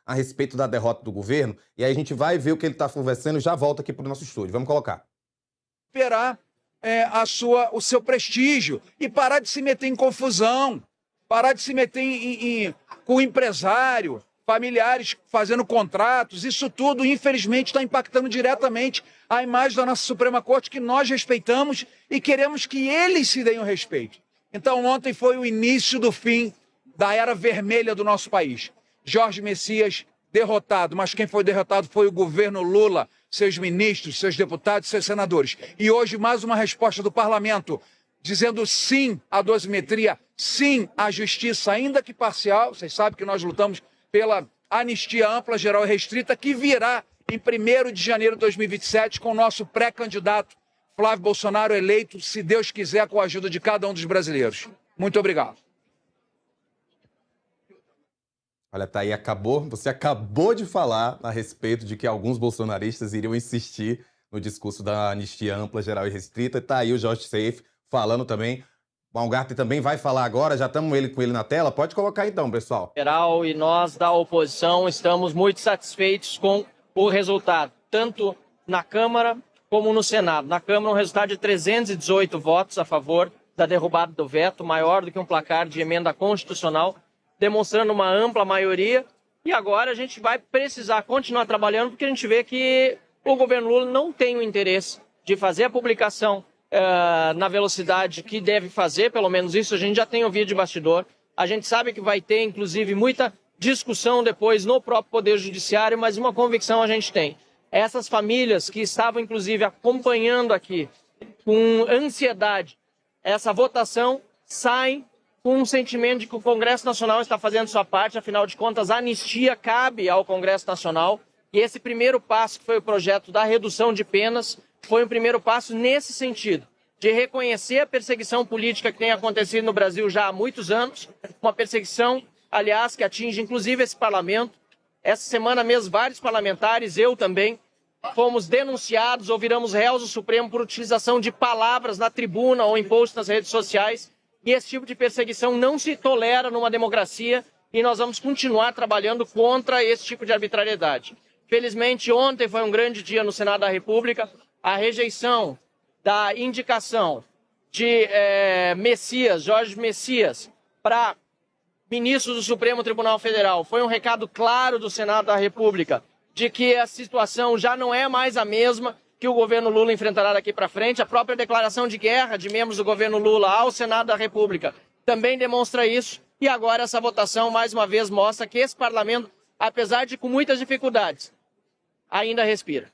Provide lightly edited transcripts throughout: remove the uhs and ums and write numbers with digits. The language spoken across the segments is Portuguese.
a respeito da derrota do governo, e aí a gente vai ver o que ele está conversando e já volta aqui para o nosso estúdio. Vamos colocar. Recuperar o seu prestígio e parar de se meter em confusão, parar de se meter com o empresário, familiares fazendo contratos. Isso tudo, infelizmente, está impactando diretamente a imagem da nossa Suprema Corte, que nós respeitamos e queremos que eles se deem o respeito. Então, ontem foi o início do fim da era vermelha do nosso país. Jorge Messias derrotado, mas quem foi derrotado foi o governo Lula, seus ministros, seus deputados, seus senadores. E hoje, mais uma resposta do parlamento, dizendo sim à dosimetria, sim à justiça, ainda que parcial. Vocês sabem que nós lutamos pela anistia ampla, geral e restrita, que virá em 1º de janeiro de 2027, com o nosso pré-candidato Flávio Bolsonaro eleito, se Deus quiser, com a ajuda de cada um dos brasileiros. Muito obrigado. Olha, Thaí, você acabou de falar a respeito de que alguns bolsonaristas iriam insistir no discurso da anistia ampla, geral e restrita. Tá aí o Jorge Seif falando também. O Baumgarten também vai falar agora, já estamos com ele na tela. Pode colocar então, pessoal. E nós da oposição estamos muito satisfeitos com o resultado, tanto na Câmara como no Senado. Na Câmara, um resultado de 318 votos a favor da derrubada do veto, maior do que um placar de emenda constitucional, demonstrando uma ampla maioria. E agora a gente vai precisar continuar trabalhando, porque a gente vê que o governo Lula não tem o interesse de fazer a publicação na velocidade que deve fazer, pelo menos isso a gente já tem ouvido de bastidor. A gente sabe que vai ter, inclusive, muita discussão depois no próprio Poder Judiciário, mas uma convicção a gente tem. Essas famílias que estavam, inclusive, acompanhando aqui com ansiedade essa votação, saem com um sentimento de que o Congresso Nacional está fazendo sua parte. Afinal de contas, a anistia cabe ao Congresso Nacional. E esse primeiro passo, que foi o projeto da redução de penas, foi um primeiro passo nesse sentido, de reconhecer a perseguição política que tem acontecido no Brasil já há muitos anos, uma perseguição, aliás, que atinge inclusive esse parlamento. Essa semana mesmo, vários parlamentares, eu também, fomos denunciados ou viramos réus do Supremo por utilização de palavras na tribuna ou em posts nas redes sociais. E esse tipo de perseguição não se tolera numa democracia e nós vamos continuar trabalhando contra esse tipo de arbitrariedade. Felizmente, ontem foi um grande dia no Senado da República. A rejeição da indicação de Jorge Messias, para ministro do Supremo Tribunal Federal foi um recado claro do Senado da República de que a situação já não é mais a mesma, que o governo Lula enfrentará daqui para frente. A própria declaração de guerra de membros do governo Lula ao Senado da República também demonstra isso. E agora essa votação, mais uma vez, mostra que esse parlamento, apesar de com muitas dificuldades, ainda respira.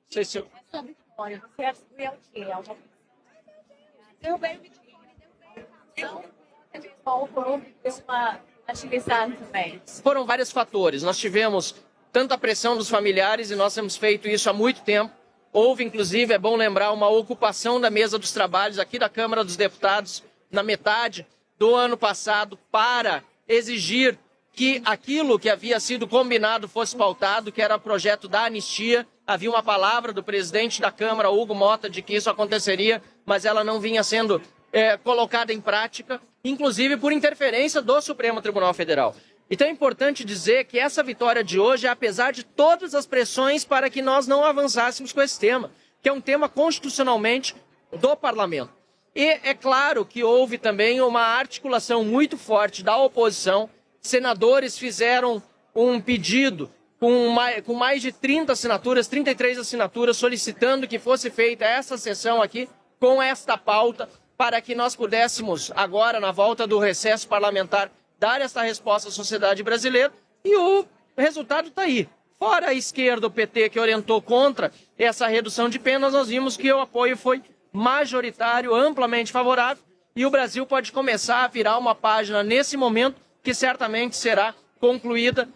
Não sei se eu... Sobre Vitória, você atribui ao quê? Derrubei o Vitória, uma atividade também. Foram vários fatores. Nós tivemos tanta pressão dos familiares e nós temos feito isso há muito tempo. Houve, inclusive, é bom lembrar, uma ocupação da mesa dos trabalhos aqui da Câmara dos Deputados na metade do ano passado para exigir que aquilo que havia sido combinado fosse pautado, que era o projeto da anistia. Havia uma palavra do presidente da Câmara, Hugo Mota, de que isso aconteceria, mas ela não vinha sendo colocada em prática, inclusive por interferência do Supremo Tribunal Federal. Então é importante dizer que essa vitória de hoje é apesar de todas as pressões para que nós não avançássemos com esse tema, que é um tema constitucionalmente do Parlamento. E é claro que houve também uma articulação muito forte da oposição. Senadores fizeram um pedido com mais de 30 assinaturas, 33 assinaturas, solicitando que fosse feita essa sessão aqui com esta pauta, para que nós pudéssemos, agora, na volta do recesso parlamentar, dar essa resposta à sociedade brasileira. E o resultado está aí. Fora a esquerda, o PT, que orientou contra essa redução de penas, nós vimos que o apoio foi majoritário, amplamente favorável, e o Brasil pode começar a virar uma página nesse momento, que certamente será concluída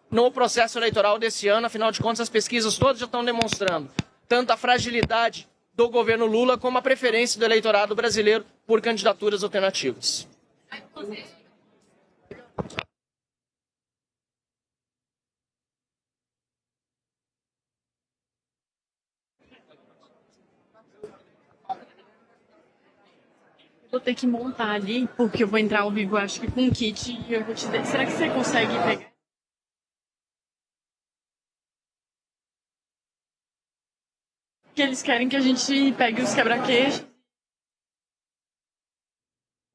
no processo eleitoral desse ano. Afinal de contas, as pesquisas todas já estão demonstrando tanto a fragilidade do governo Lula como a preferência do eleitorado brasileiro por candidaturas alternativas. Vou ter que montar ali, porque eu vou entrar ao vivo, acho que com um kit, e eu vou te dar. Será que você consegue pegar? que eles querem que a gente pegue os quebra-queixos.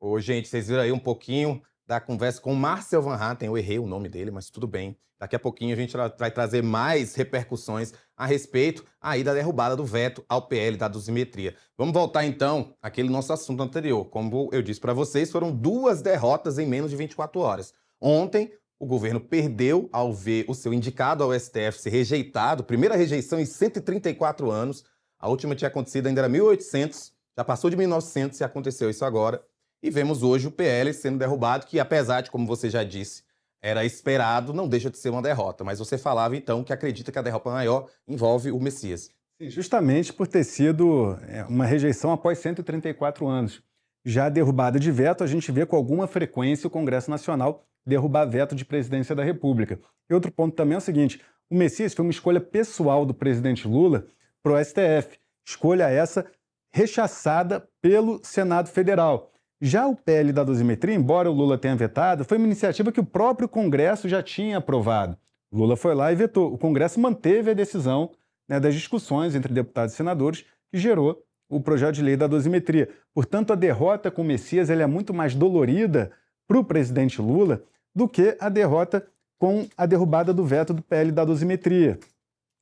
Ô, gente, vocês viram aí um pouquinho da conversa com o Marcel Van Hatten. Eu errei o nome dele, mas tudo bem. Daqui a pouquinho a gente vai trazer mais repercussões a respeito aí da derrubada do veto ao PL da dosimetria. Vamos voltar então àquele nosso assunto anterior. Como eu disse para vocês, foram 2 derrotas em menos de 24 horas. Ontem, o governo perdeu ao ver o seu indicado ao STF ser rejeitado, primeira rejeição em 134 anos. A última tinha acontecido ainda era 1800, já passou de 1900 e aconteceu isso agora. E vemos hoje o PL sendo derrubado, que apesar de, como você já disse, era esperado, não deixa de ser uma derrota. Mas você falava, então, que acredita que a derrota maior envolve o Messias. Sim, justamente por ter sido uma rejeição após 134 anos. Já a derrubada de veto, a gente vê com alguma frequência o Congresso Nacional derrubar veto de presidência da República. E outro ponto também é o seguinte, o Messias foi uma escolha pessoal do presidente Lula para o STF. Escolha essa rechaçada pelo Senado Federal. Já o PL da dosimetria, embora o Lula tenha vetado, foi uma iniciativa que o próprio Congresso já tinha aprovado. Lula foi lá e vetou. O Congresso manteve a decisão, das discussões entre deputados e senadores que gerou o projeto de lei da dosimetria. Portanto, a derrota com o Messias é muito mais dolorida para o presidente Lula do que a derrota com a derrubada do veto do PL da dosimetria.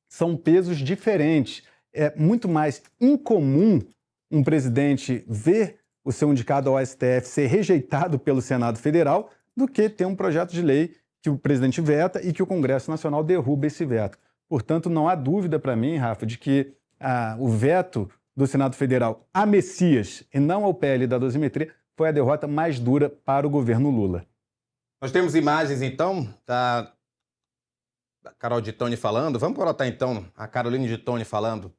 São pesos diferentes. É muito mais incomum um presidente ver o seu indicado ao STF ser rejeitado pelo Senado Federal do que ter um projeto de lei que o presidente veta e que o Congresso Nacional derruba esse veto. Portanto, não há dúvida para mim, Rafa, de que o veto do Senado Federal a Messias e não ao PL da dosimetria foi a derrota mais dura para o governo Lula. Nós temos imagens, então, da Carol de Tone falando. Vamos colocar, então, a Caroline de Tone falando.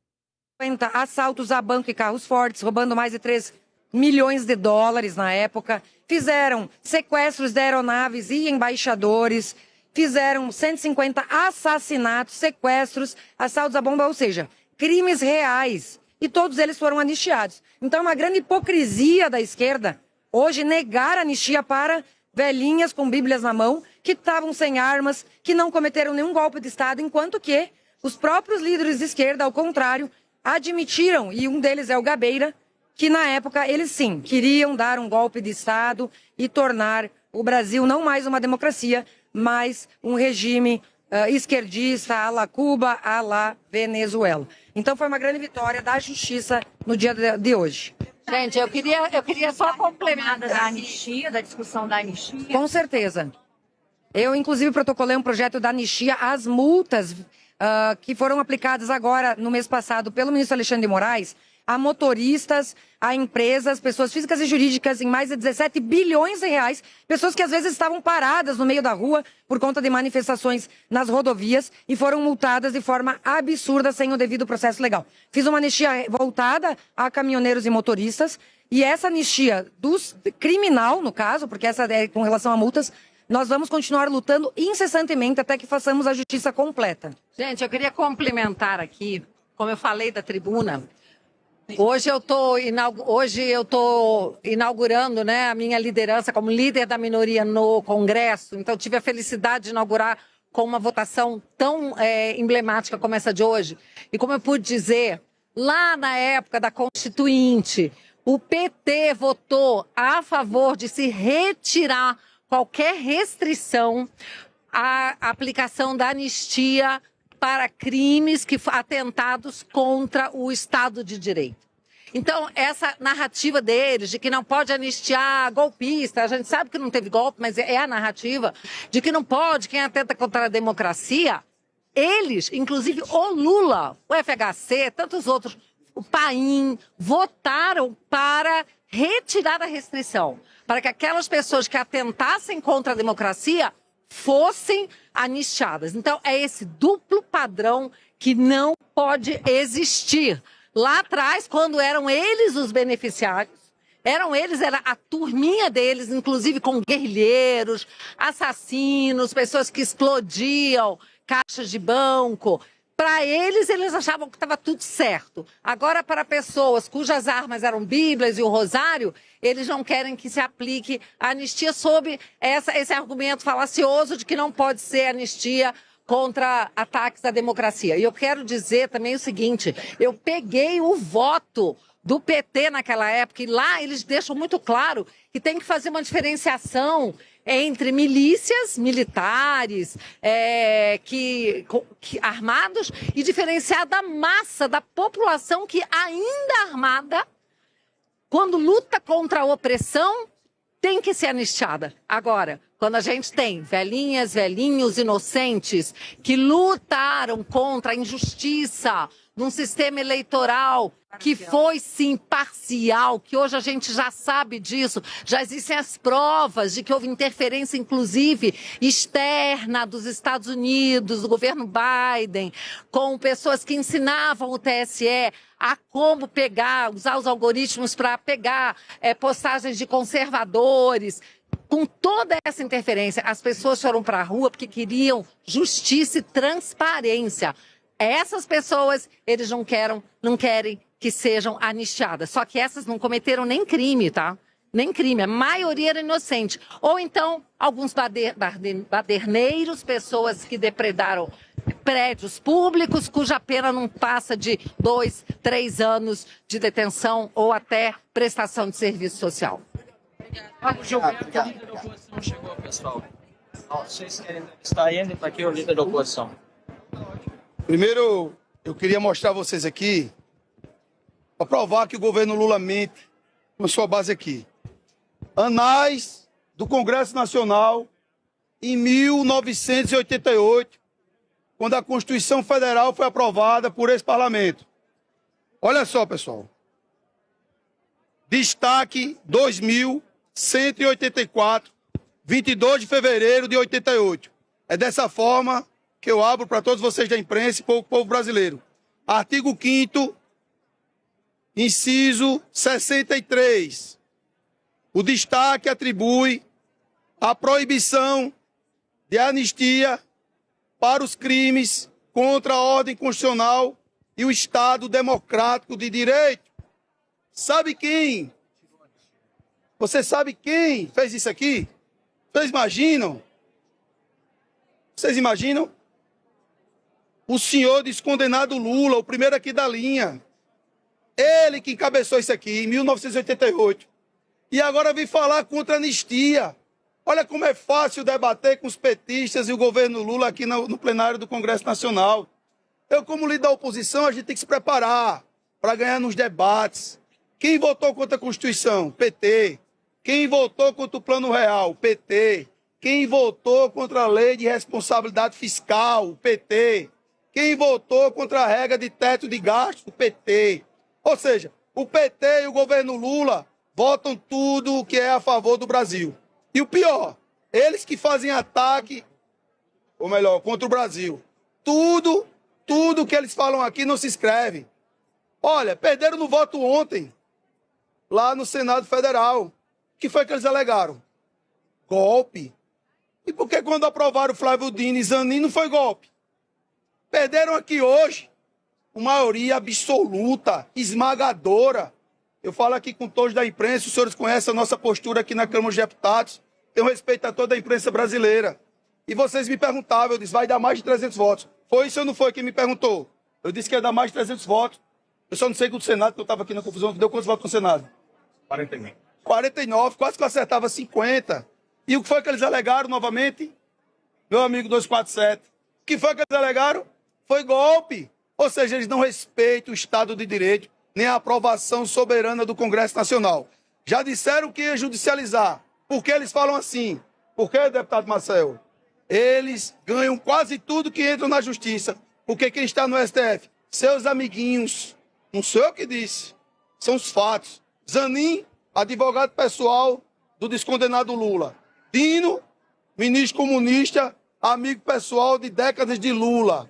Assaltos a banco e carros fortes, roubando mais de 3 milhões de dólares na época. Fizeram sequestros de aeronaves e embaixadores. Fizeram 150 assassinatos, sequestros, assaltos à bomba, ou seja, crimes reais. E todos eles foram anistiados. Então é uma grande hipocrisia da esquerda hoje negar a anistia para velhinhas com bíblias na mão, que estavam sem armas, que não cometeram nenhum golpe de Estado, enquanto que os próprios líderes de esquerda, ao contrário, admitiram, e um deles é o Gabeira, que na época eles sim queriam dar um golpe de Estado e tornar o Brasil não mais uma democracia, mas um regime esquerdista à la Cuba, à la Venezuela. Então foi uma grande vitória da justiça no dia de hoje. Gente, eu queria só complementar da anistia, da discussão da anistia. Com certeza. Eu, inclusive, protocolei um projeto da anistia às multas que foram aplicadas agora, no mês passado, pelo ministro Alexandre de Moraes, a motoristas, a empresas, pessoas físicas e jurídicas em mais de 17 bilhões de reais, pessoas que às vezes estavam paradas no meio da rua por conta de manifestações nas rodovias e foram multadas de forma absurda sem o devido processo legal. Fiz uma anistia voltada a caminhoneiros e motoristas e essa anistia dos criminal, no caso, porque essa é com relação a multas, nós vamos continuar lutando incessantemente até que façamos a justiça completa. Gente, eu queria complementar aqui, como eu falei da tribuna, hoje eu estou inaugurando, a minha liderança como líder da minoria no Congresso. Então, tive a felicidade de inaugurar com uma votação tão emblemática como essa de hoje. E como eu pude dizer, lá na época da Constituinte, o PT votou a favor de se retirar qualquer restrição à aplicação da anistia para crimes atentados contra o Estado de Direito. Então, essa narrativa deles de que não pode anistiar golpista, a gente sabe que não teve golpe, mas é a narrativa de que não pode quem atenta contra a democracia, eles, inclusive o Lula, o FHC, tantos outros, o Paim, votaram para retirar a restrição, para que aquelas pessoas que atentassem contra a democracia fossem anistiadas. Então, é esse duplo padrão que não pode existir. Lá atrás, quando eram eles os beneficiários, era a turminha deles, inclusive com guerrilheiros, assassinos, pessoas que explodiam caixas de banco. Para eles achavam que estava tudo certo. Agora, para pessoas cujas armas eram Bíblias e o Rosário, eles não querem que se aplique a anistia sob esse argumento falacioso de que não pode ser anistia contra ataques à democracia. E eu quero dizer também o seguinte, eu peguei o voto do PT naquela época, e lá eles deixam muito claro que tem que fazer uma diferenciação entre milícias militares armados e diferenciar da massa, da população que ainda armada, quando luta contra a opressão, tem que ser anistiada. Agora, quando a gente tem velhinhas, velhinhos inocentes que lutaram contra a injustiça num sistema eleitoral que foi, sim, parcial, que hoje a gente já sabe disso, já existem as provas de que houve interferência, inclusive, externa dos Estados Unidos, do governo Biden, com pessoas que ensinavam o TSE a como usar os algoritmos para pegar postagens de conservadores. Com toda essa interferência, as pessoas foram para a rua porque queriam justiça e transparência. Essas pessoas, eles não querem que sejam anistiadas. Só que essas não cometeram nem crime, tá? Nem crime. A maioria era inocente. Ou então, alguns baderneiros, pessoas que depredaram prédios públicos, cuja pena não passa de 2, 3 anos de detenção ou até prestação de serviço social. Vamos julgar que o líder da oposição chegou, pessoal. Vocês querem estar indo para aqui o líder da oposição? Primeiro, eu queria mostrar a vocês aqui, para provar que o governo Lula mente com sua base aqui. Anais do Congresso Nacional, em 1988, quando a Constituição Federal foi aprovada por esse parlamento. Olha só, pessoal. Destaque 2184, 22 de fevereiro de 88. É dessa forma que eu abro para todos vocês da imprensa e povo brasileiro. Artigo 5º, inciso 63. O destaque atribui a proibição de anistia para os crimes contra a ordem constitucional e o Estado democrático de direito. Sabe quem? Você sabe quem fez isso aqui? Vocês imaginam? Vocês imaginam? O senhor descondenado Lula, o primeiro aqui da linha. Ele que encabeçou isso aqui em 1988. E agora vem falar contra a anistia. Olha como é fácil debater com os petistas e o governo Lula aqui no plenário do Congresso Nacional. Eu, como líder da oposição, a gente tem que se preparar para ganhar nos debates. Quem votou contra a Constituição? PT. Quem votou contra o Plano Real? PT. Quem votou contra a Lei de Responsabilidade Fiscal? PT. Quem votou contra a regra de teto de gastos? O PT. Ou seja, o PT e o governo Lula votam tudo o que é a favor do Brasil. E o pior, eles que fazem ataque, ou melhor, contra o Brasil. Tudo que eles falam aqui não se escreve. Olha, perderam no voto ontem, lá no Senado Federal. O que foi que eles alegaram? Golpe. E por que quando aprovaram Flávio Dino e Zanin não foi golpe? Perderam aqui hoje, com maioria absoluta, esmagadora. Eu falo aqui com todos da imprensa, os senhores conhecem a nossa postura aqui na Câmara dos Deputados. Tenho respeito a toda a imprensa brasileira. E vocês me perguntavam, eu disse, vai dar mais de 300 votos. Foi isso ou não foi quem me perguntou? Eu disse que ia dar mais de 300 votos. Eu só não sei que o Senado, que eu estava aqui na confusão, deu quantos votos no Senado? 49. 49, quase que eu acertava 50. E o que foi que eles alegaram novamente? Meu amigo 247. O que foi que eles alegaram? Foi golpe. Ou seja, eles não respeitam o Estado de Direito, nem a aprovação soberana do Congresso Nacional. Já disseram que ia judicializar. Por que eles falam assim? Por que, deputado Marcel? Eles ganham quase tudo que entra na Justiça. Porque quem está no STF? Seus amiguinhos. Não sou eu que disse. São os fatos. Zanin, advogado pessoal do descondenado Lula. Dino, ministro comunista, amigo pessoal de décadas de Lula.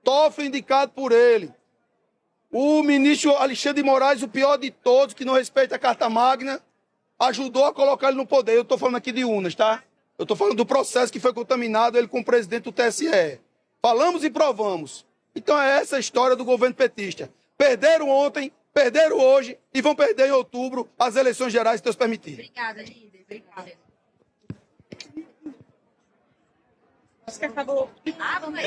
Toffoli indicado por ele. O ministro Alexandre de Moraes, o pior de todos, que não respeita a Carta Magna, ajudou a colocar ele no poder. Eu estou falando aqui de Unas, tá? Eu estou falando do processo que foi contaminado ele com o presidente do TSE. Falamos e provamos. Então é essa a história do governo petista. Perderam ontem, perderam hoje e vão perder em outubro as eleições gerais, se Deus permitir. Obrigada, líder. Obrigada. que acabou. Ah, vamos aí.